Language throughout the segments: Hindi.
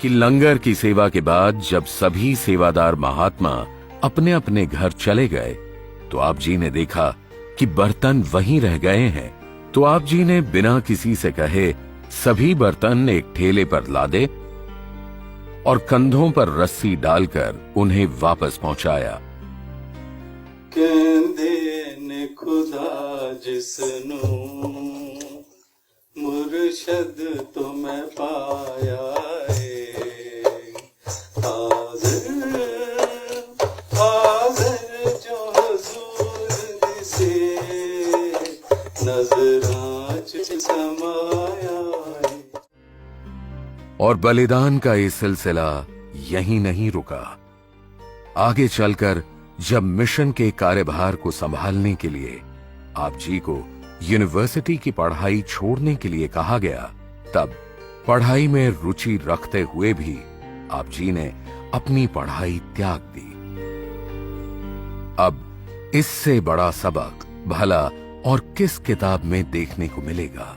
कि लंगर की सेवा के बाद जब सभी सेवादार महात्मा अपने अपने घर चले गए तो आप जी ने देखा कि बर्तन वहीं रह गए हैं। तो आप जी ने बिना किसी से कहे सभी बर्तन एक ठेले पर लादे और कंधों पर रस्सी डालकर उन्हें वापस पहुंचाया। कहंदे ने खुदा जिसनू मुर्शद तो मैं पाया है, हाज़िर हाज़िर जो हुज़ूर दिसे नज़रां च समाया है। और बलिदान का ये सिलसिला यहीं नहीं रुका। आगे चलकर जब मिशन के कार्यभार को संभालने के लिए आप जी को यूनिवर्सिटी की पढ़ाई छोड़ने के लिए कहा गया, तब पढ़ाई में रुचि रखते हुए भी आप जी ने अपनी पढ़ाई त्याग दी। अब इससे बड़ा सबक भला और किस किताब में देखने को मिलेगा।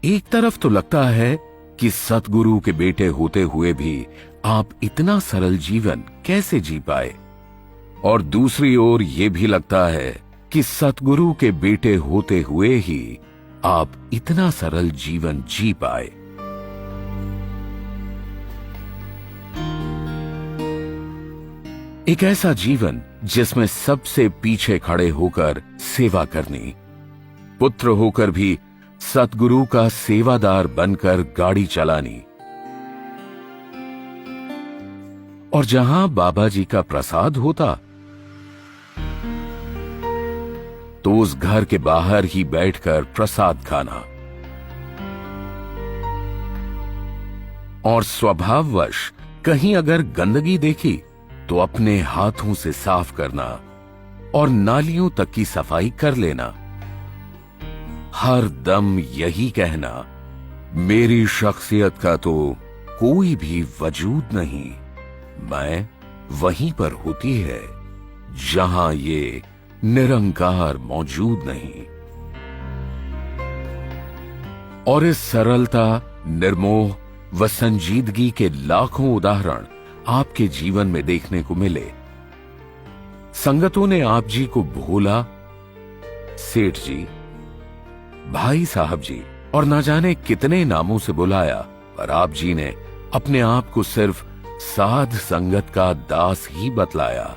एक तरफ तो लगता है कि सतगुरु के बेटे होते हुए भी आप इतना सरल जीवन कैसे जी पाए, और दूसरी ओर यह भी लगता है कि सतगुरु के बेटे होते हुए ही आप इतना सरल जीवन जी पाए। एक ऐसा जीवन जिसमें सबसे पीछे खड़े होकर सेवा करनी, पुत्र होकर भी सतगुरु का सेवादार बनकर गाड़ी चलानी, और जहां बाबा जी का प्रसाद होता तो उस घर के बाहर ही बैठकर प्रसाद खाना, और स्वभाववश कहीं अगर गंदगी देखी तो अपने हाथों से साफ करना और नालियों तक की सफाई कर लेना। हर दम यही कहना, मेरी शख्सियत का तो कोई भी वजूद नहीं, मैं वहीं पर होती है जहां ये निरंकार मौजूद नहीं। और इस सरलता, निर्मोह व संजीदगी के लाखों उदाहरण आपके जीवन में देखने को मिले। संगतों ने आप जी को भोला, सेठ जी, भाई साहब जी और ना जाने कितने नामों से बुलाया, पर आप जी ने अपने आप को सिर्फ साध संगत का दास ही बतलाया।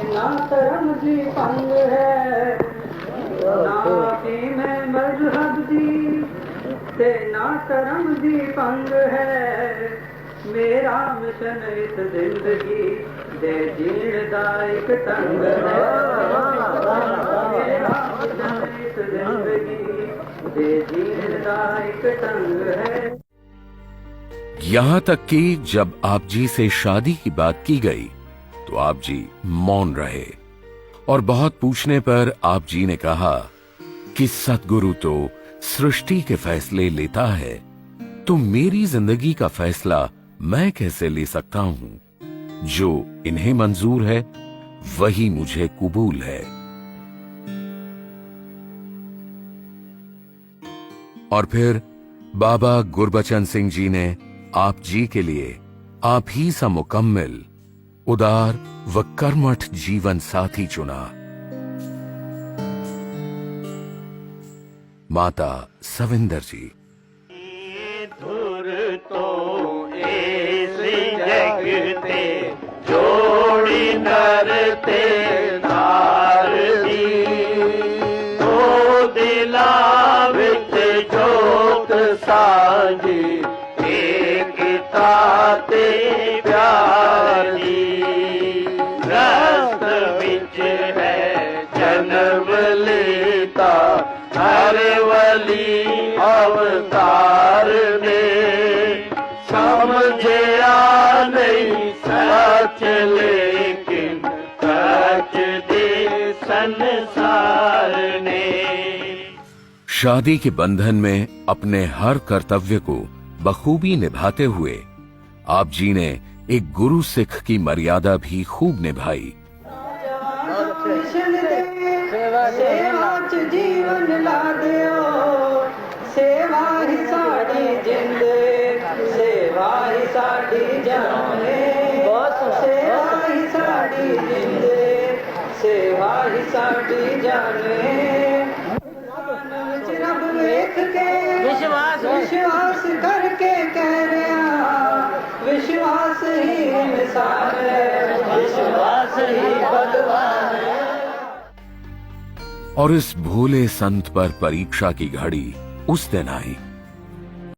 ना करम जी पंग है, ना मजहब जी ते ना करम जी पंग है, मेरा मिशन इस जिंदगी दे जीण दा एक तंग है, मेरा मिशन इस जिंदगी दे जीण दा एक तंग है। यहां तक कि जब आप जी से शादी की बात की गई तो आप जी मौन रहे, और बहुत पूछने पर आप जी ने कहा कि सतगुरु तो सृष्टि के फैसले लेता है, तो मेरी जिंदगी का फैसला मैं कैसे ले सकता हूं? जो इन्हें मंजूर है वही मुझे कबूल है। और फिर बाबा गुरबचन सिंह जी ने आप जी के लिए आप ही सा मुकम्मिल, उदार व कर्मठ जीवन साथी चुना। माता सविंदर जी। धुर तो इस जगते जोड़ी नरते धार दी, तो दिला विच जोत साझी एकता ते प्यार दी, रस्त विच है जन्म लेता हर वली अवतार ने, समझया नहीं सच लेकिन सच दे संसार ने। शादी के बंधन में अपने हर कर्तव्य को बखूबी निभाते हुए आप जी ने एक गुरु सिख की मर्यादा भी खूब निभाई। जीवन साड़ी जाने सेवा ही साड़ी जिंदे सेवा ही साड़ी जाने रब वेख के विश्वास करके कह रहा विश्वास ही इंसान है विश्वास ही भगवान है। और इस भोले संत पर परीक्षा की घड़ी उस दिन आई